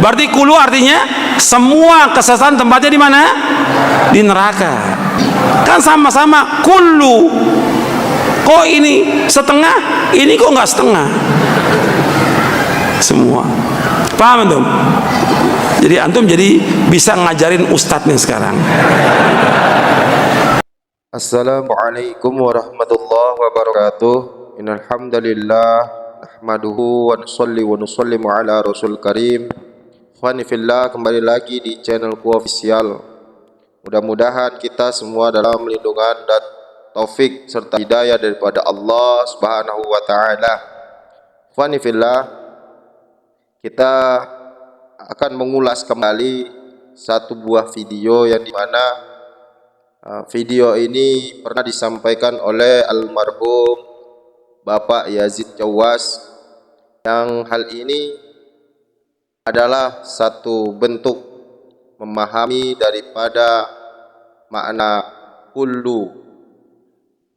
Berarti kulu artinya semua kesesatan tempatnya di mana? Di neraka. Kan sama-sama kullu. Kok ini setengah, ini kok nggak setengah? Semua. Paham antum? Jadi antum jadi bisa ngajarin ustadznya sekarang. Assalamualaikum warahmatullahi wabarakatuh. Innal hamdalillah nahmaduhu wa nusallimu ala rasul karim. Ikhwani fillah, kembali lagi di channelku official. Mudah-mudahan kita semua dalam lindungan dan taufik serta hidayah daripada Allah Subhanahu wa taala. Ikhwani fillah, kita akan mengulas kembali satu buah video yang dimana video ini pernah disampaikan oleh almarhum Bapak Yazid Jawas, yang hal ini adalah satu bentuk memahami daripada makna kullu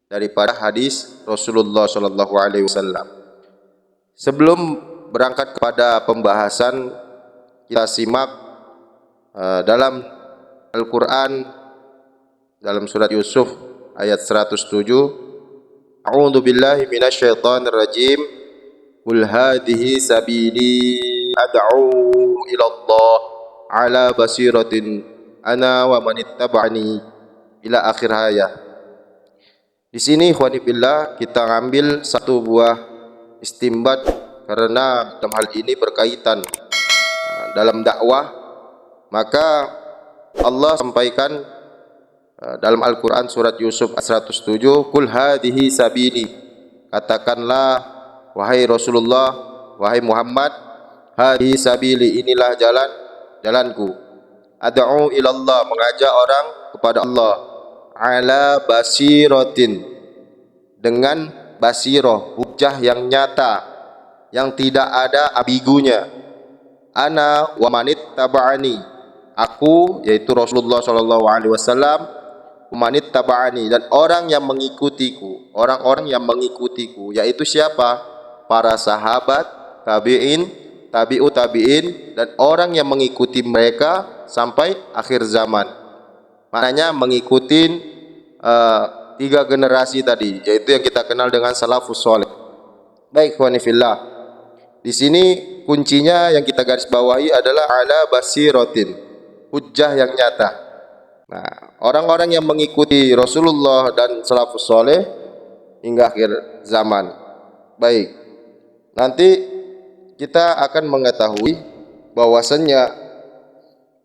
daripada hadis Rasulullah Shallallahu Alaihi Wasallam. Sebelum berangkat kepada pembahasan, kita simak dalam Al-Quran dalam surat Yusuf ayat 107. A'udzu billahi minasyaitonir rajim. Qul hadhihi sabili ad'u ila Allah ala basiratin ana wa man ittaba'ani, ila akhir ayat. Di sini ikhwani billah kita ngambil satu buah istimbat, karena dalam hal ini berkaitan dalam dakwah. Maka Allah sampaikan dalam Al-Quran surat Yusuf 107, Qul hadhihi sabili, katakanlah wahai Rasulullah, wahai Muhammad, hadhihi sabili, inilah jalanku, ad'u ilallah, mengajak orang kepada Allah, ala basiratin, dengan basirah, hujjah yang nyata, yang tidak ada ambigunya, ana wa manit taba'ani, aku yaitu Rasulullah sallallahu alaihi wasallam, manit taba'ani, dan orang yang mengikutiku, orang-orang yang mengikutiku, yaitu siapa? Para sahabat, tabi'in, tabi'ut tabi'in, dan orang yang mengikuti mereka sampai akhir zaman. Maknanya mengikuti tiga generasi tadi, yaitu yang kita kenal dengan salafus saleh. Baik ikhwani fillah, di sini kuncinya yang kita garis bawahi adalah ala basiratin, hujjah yang nyata. Nah, orang-orang yang mengikuti Rasulullah dan salafus saleh hingga akhir zaman. Baik, nanti kita akan mengetahui bahwasannya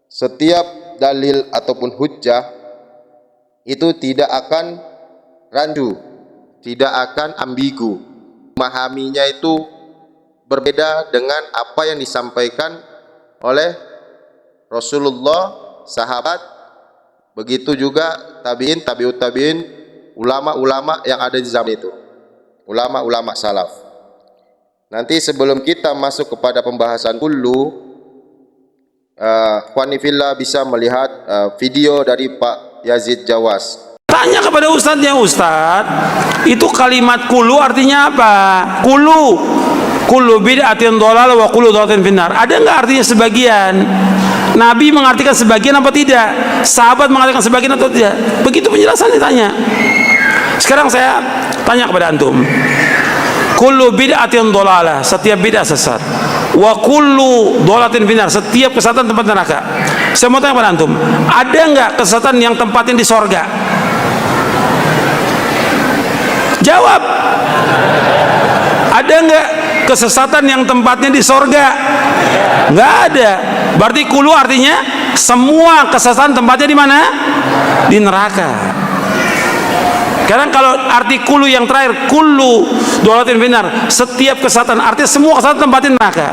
setiap dalil ataupun hujjah itu tidak akan rancu, tidak akan ambigu. Memahaminya itu berbeda dengan apa yang disampaikan oleh Rasulullah, sahabat, begitu juga tabi'in, tabi'ut tabi'in, ulama-ulama yang ada di zaman itu, ulama-ulama salaf. Nanti sebelum kita masuk kepada pembahasan kullu, ikhwani fillah bisa melihat video dari Pak Yazid Jawas. Tanya kepada ustadznya, ustadz, itu kalimat kulu artinya apa? Kulu bid'atin dhalal wa kullu dhalalatin finnar. Ada enggak artinya sebagian? Nabi mengartikan sebagian apa tidak? Sahabat mengartikan sebagian atau tidak? Begitu penjelasan ditanya. Sekarang saya tanya kepada antum. Kullu bid'atin dhalalah, setiap bid'ah sesat. Wa kullu dhalalatin finnar, setiap kesesatan tempat neraka. Saya mau tanya kepada antum, ada enggak kesesatan yang tempatnya di sorga? Jawab. Ada enggak kesesatan yang tempatnya di sorga? Enggak ada. Berarti kulu artinya semua kesesatan tempatnya di mana? Di neraka. Sekarang kalau arti kulu yang terakhir, kullu dhalalatin finnar, setiap kesesatan, artinya semua kesesatan tempatnya di neraka.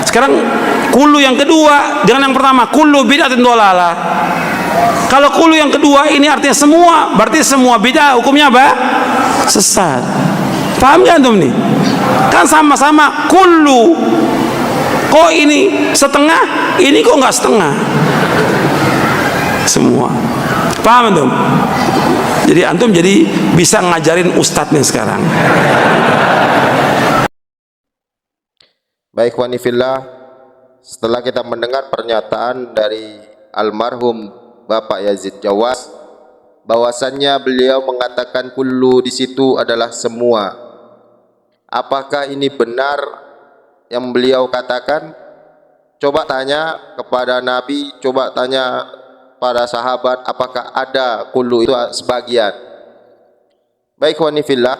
Sekarang kulu yang kedua dengan yang pertama, kullu bid'atin dhalalah. Kalau kulu yang kedua ini artinya semua, berarti semua bid'ah hukumnya apa? Sesat. Paham gak antum nih? Kan sama-sama kullu. Kok ini setengah, ini kok nggak setengah? Semua. Paham antum? Jadi antum jadi bisa ngajarin ustadznya sekarang. Baik ikhwani fillah, setelah kita mendengar pernyataan dari almarhum Bapak Yazid Jawas, bahwasannya beliau mengatakan kullu di situ adalah semua. Apakah ini benar yang beliau katakan? Coba tanya kepada Nabi, coba tanya para sahabat, apakah ada kullu itu sebagian. Baik wanifillah,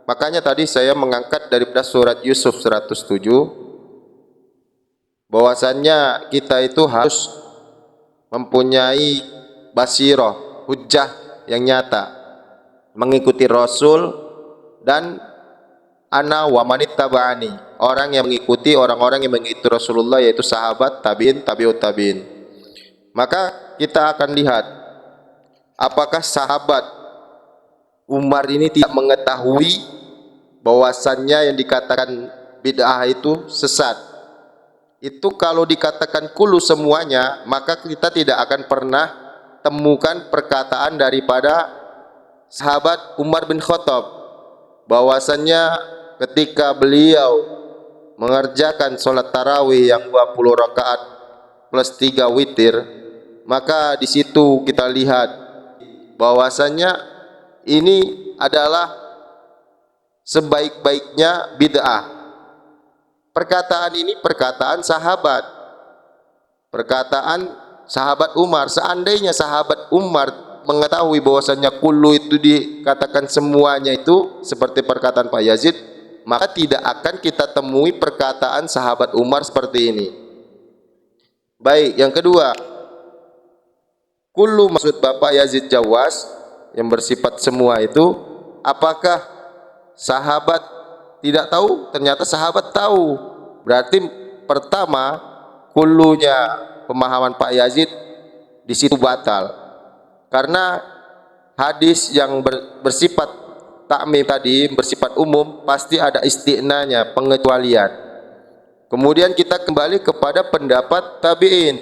makanya tadi saya mengangkat daripada surat Yusuf 107, bahwasannya kita itu harus mempunyai basirah, hujjah yang nyata, mengikuti Rasul dan ana wa manittaba'ani, orang yang mengikuti orang-orang yang mengikuti Rasulullah, yaitu sahabat, tabi'in, tabi'ut tabi'in. Maka kita akan lihat apakah sahabat Umar ini tidak mengetahui bahwasannya yang dikatakan bid'ah itu sesat. Itu kalau dikatakan kullu semuanya, maka kita tidak akan pernah temukan perkataan daripada sahabat Umar bin Khattab bahwasannya ketika beliau mengerjakan sholat tarawih yang 20 rakaat plus 3 witir, maka di situ kita lihat bahwasannya ini adalah sebaik-baiknya bid'ah. Perkataan ini perkataan sahabat, perkataan sahabat Umar. Seandainya sahabat Umar mengetahui bahwasannya kullu itu dikatakan semuanya itu seperti perkataan Pak Yazid, maka tidak akan kita temui perkataan sahabat Umar seperti ini. Baik, yang kedua, kullu maksud Bapak Yazid Jawas yang bersifat semua itu, apakah sahabat tidak tahu? Ternyata sahabat tahu. Berarti pertama, kullunya pemahaman Pak Yazid di situ batal. Karena hadis yang bersifat ta'mim tadi, bersifat umum, pasti ada istinanya, pengecualian. Kemudian kita kembali kepada pendapat tabi'in,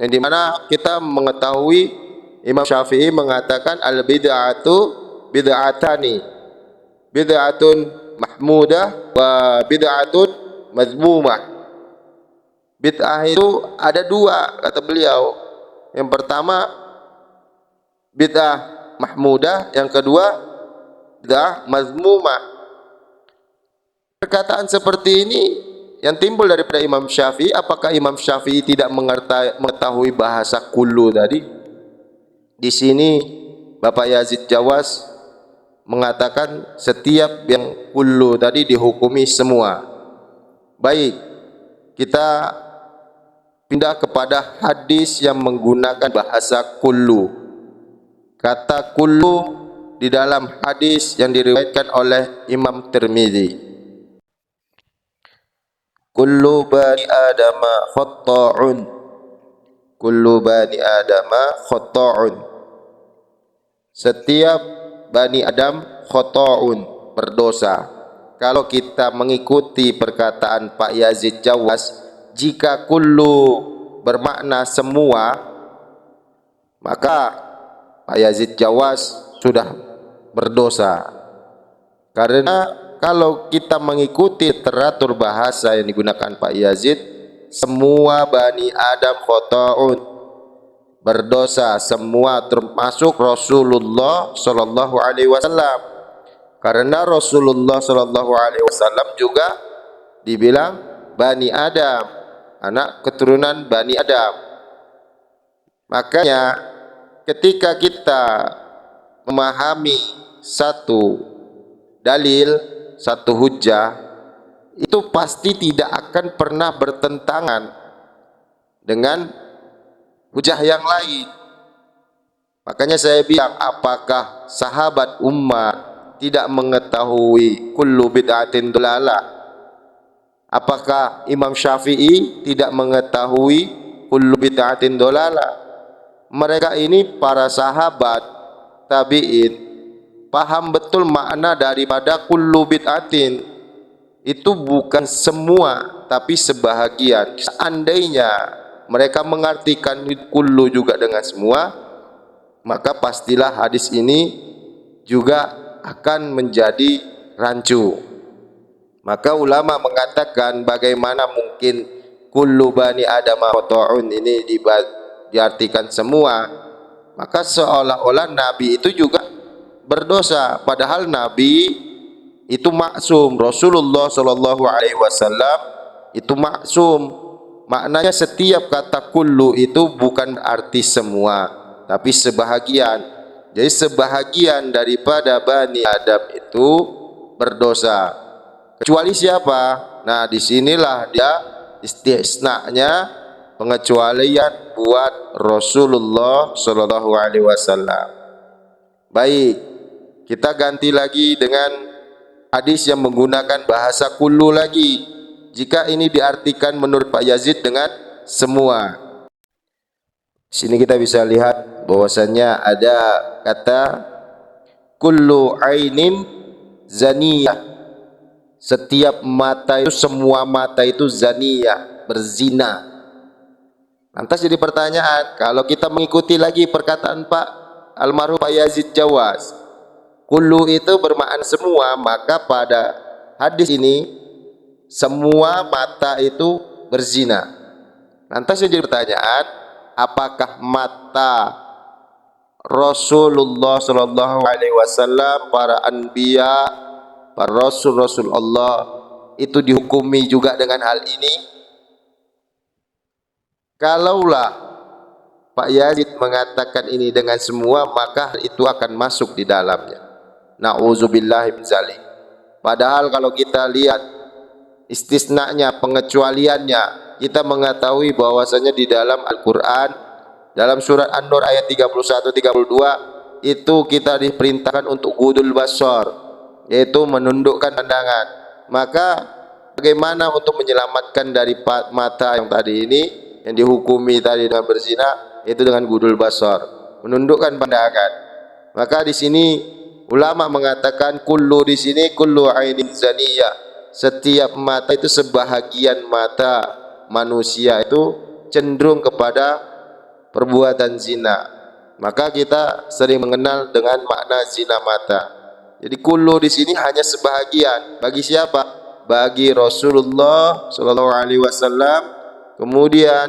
yang dimana kita mengetahui Imam Syafi'i mengatakan al-bid'atu bid'atani, bid'atun mahmudah wa bid'atun mazmumah. Bid'ah itu ada dua, kata beliau. Yang pertama bid'ah mahmudah, yang kedua bid'ah mazmumah. Perkataan seperti ini yang timbul daripada Imam Syafi'i. Apakah Imam Syafi'i tidak mengetahui bahasa kullu tadi? Di sini Bapak Yazid Jawas mengatakan setiap yang kullu tadi dihukumi semua. Baik, kita pindah kepada hadis yang menggunakan bahasa kullu. Kata kullu di dalam hadis yang diriwayatkan oleh Imam Tirmidzi, kullu bani adama khata'un, kullu bani adama khata'un, setiap Bani Adam khata'un, berdosa. Kalau kita mengikuti perkataan Pak Yazid Jawas, jika kullu bermakna semua, maka Pak Yazid Jawas sudah berdosa. Karena kalau kita mengikuti teratur bahasa yang digunakan Pak Yazid, semua Bani Adam khata'un, berdosa semua, termasuk Rasulullah sallallahu alaihi wasallam. Karena Rasulullah sallallahu alaihi wasallam juga dibilang Bani Adam, anak keturunan Bani Adam. Makanya ketika kita memahami satu dalil, satu hujjah, itu pasti tidak akan pernah bertentangan dengan hujah yang lain. Makanya saya bilang, apakah sahabat Umar tidak mengetahui kullu bid'atin dalalah? Apakah Imam Syafi'i tidak mengetahui kullu bid'atin dalalah? Mereka ini para sahabat tabi'in paham betul makna daripada kullu bid'atin. Itu bukan semua, tapi sebahagian. Seandainya mereka mengartikan kullu juga dengan semua, maka pastilah hadis ini juga akan menjadi rancu. Maka ulama mengatakan bagaimana mungkin kullu bani Adam khata'un, ini diartikan semua, maka seolah-olah Nabi itu juga berdosa, padahal Nabi itu maksum. Rasulullah Shallallahu Alaihi Wasallam itu maksum. Maknanya setiap kata kullu itu bukan arti semua, tapi sebahagian. Jadi sebahagian daripada Bani Adam itu berdosa. Kecuali siapa? Nah, disinilah dia istisnanya, pengecualian buat Rasulullah Shallallahu Alaihi Wasallam. Baik, kita ganti lagi dengan hadis yang menggunakan bahasa kullu lagi. Jika ini diartikan menurut Pak Yazid dengan semua. Sini kita bisa lihat bahwasannya ada kata kullu ainin zaniyah. Setiap mata itu, semua mata itu zaniyah, berzina. Lantas jadi pertanyaan, kalau kita mengikuti lagi perkataan Pak almarhum Pak Yazid Jawas, kullu itu bermakna semua, maka pada hadis ini semua mata itu berzina. Lantas jadi pertanyaan, apakah mata Rasulullah Sallallahu Alaihi Wasallam, para anbiya, para rasul Allah itu dihukumi juga dengan hal ini? Kalaulah Pak Yazid mengatakan ini dengan semua, maka itu akan masuk di dalamnya. Na'udzubillahi min zalik. Padahal kalau kita lihat istisnanya, pengecualiannya, kita mengetahui bahwasanya di dalam Al-Quran, dalam surat An-Nur ayat 31-32 itu kita diperintahkan untuk gudul basar, yaitu menundukkan pandangan. Maka bagaimana untuk menyelamatkan dari mata yang tadi ini, yang dihukumi tadi dengan berzina, itu dengan gudul basar, menundukkan pandangan. Maka di sini ulama mengatakan kullu, di sini kullu ainin zaniyah, setiap mata itu, sebahagian mata manusia itu cenderung kepada perbuatan zina. Maka kita sering mengenal dengan makna zina mata. Jadi kullu di sini hanya sebahagian. Bagi siapa? Bagi Rasulullah Sallallahu Alaihi Wasallam. Kemudian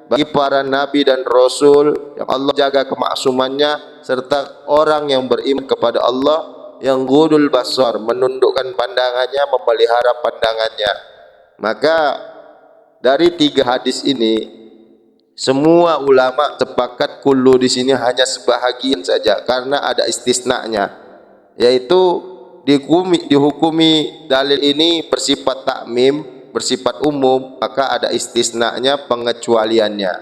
bagi para nabi dan rasul yang Allah jaga kemaksumannya, serta orang yang beriman kepada Allah, yang gudul basar, menundukkan pandangannya, memelihara pandangannya. Maka dari 3 hadis ini, semua ulama sepakat kullu di sini hanya sebahagian saja, karena ada istisnanya, yaitu dihukumi dalil ini bersifat takmim, bersifat umum, maka ada istisnanya, pengecualiannya.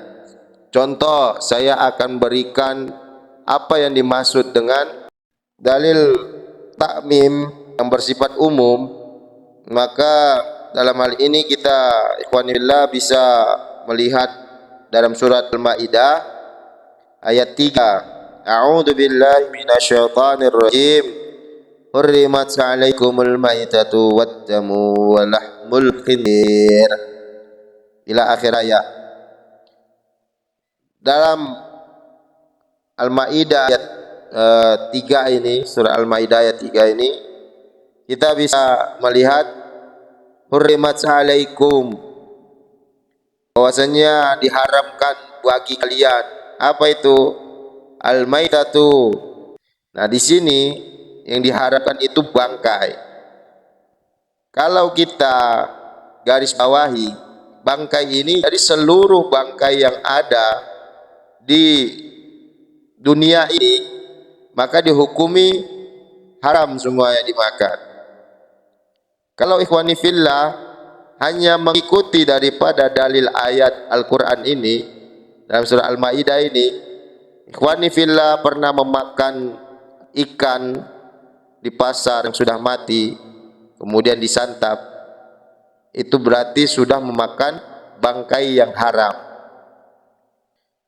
Contoh, saya akan berikan apa yang dimaksud dengan dalil takmim yang bersifat umum. Maka dalam hal ini kita ikhwanillah bisa melihat dalam surat Al-Maidah ayat 3. A'udzu billahi minasyaitonir rajim. Hurrimat 'alaikumul maitatu wad-damu wa lahmul khinzir, ila akhir ayat. Dalam Al-Maidah ayat 3 ini, surah Al-Maidah ayat 3 ini, kita bisa melihat hurrimat 'alaikum, bahwasanya diharamkan bagi kalian. Apa itu? Al-maitatu. Nah, di sini yang diharamkan itu bangkai. Kalau kita garis bawahi, bangkai ini dari seluruh bangkai yang ada di dunia ini, maka dihukumi haram semuanya dimakan. Kalau ikhwani fillah hanya mengikuti daripada dalil ayat Al-Quran ini, dalam surah Al-Maidah ini, ikhwani fillah pernah memakan ikan di pasar yang sudah mati, kemudian disantap, itu berarti sudah memakan bangkai yang haram.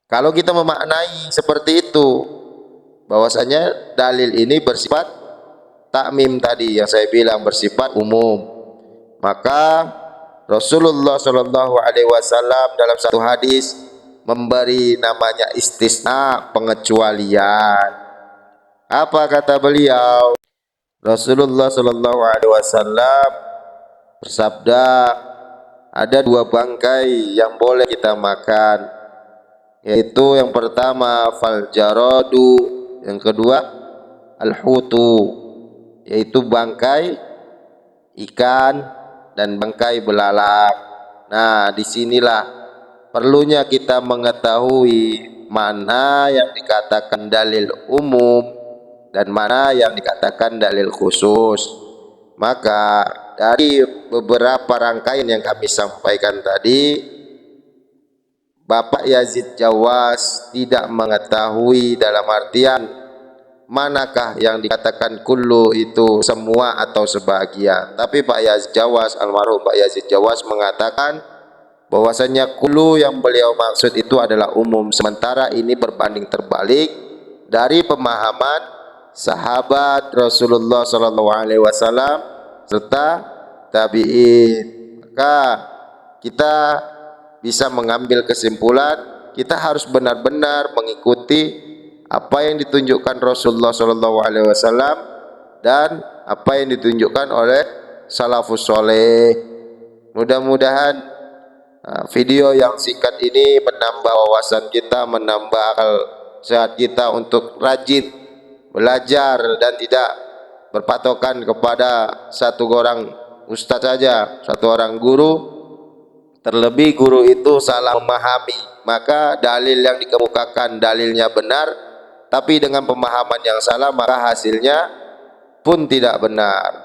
Kalau kita memaknai seperti itu, bahwasanya dalil ini bersifat takmim tadi yang saya bilang, bersifat umum, maka Rasulullah Shallallahu Alaihi Wasallam dalam satu hadis memberi namanya istisna, pengecualian. Apa kata beliau? Rasulullah Shallallahu Alaihi Wasallam bersabda, ada dua bangkai yang boleh kita makan, yaitu yang pertama faljaradu, yang kedua alhutu, yaitu bangkai ikan dan bangkai belalang. Nah, disinilah perlunya kita mengetahui mana yang dikatakan dalil umum dan mana yang dikatakan dalil khusus. Maka dari beberapa rangkaian yang kami sampaikan tadi, Bapak Yazid Jawas tidak mengetahui dalam artian manakah yang dikatakan kullu itu semua atau sebagian. Tapi Pak Yazid Jawas, almarhum Pak Yazid Jawas mengatakan bahwasanya kullu yang beliau maksud itu adalah umum, sementara ini berbanding terbalik dari pemahaman sahabat Rasulullah SAW serta tabi'in. Maka kita bisa mengambil kesimpulan, kita harus benar-benar mengikuti apa yang ditunjukkan Rasulullah SAW dan apa yang ditunjukkan oleh salafus soleh. Mudah-mudahan video yang singkat ini menambah wawasan kita, menambah akal sehat kita untuk rajin belajar dan tidak berpatokan kepada satu orang ustadz saja, satu orang guru. Terlebih guru itu salah memahami, maka dalil yang dikemukakan dalilnya benar, tapi dengan pemahaman yang salah maka hasilnya pun tidak benar.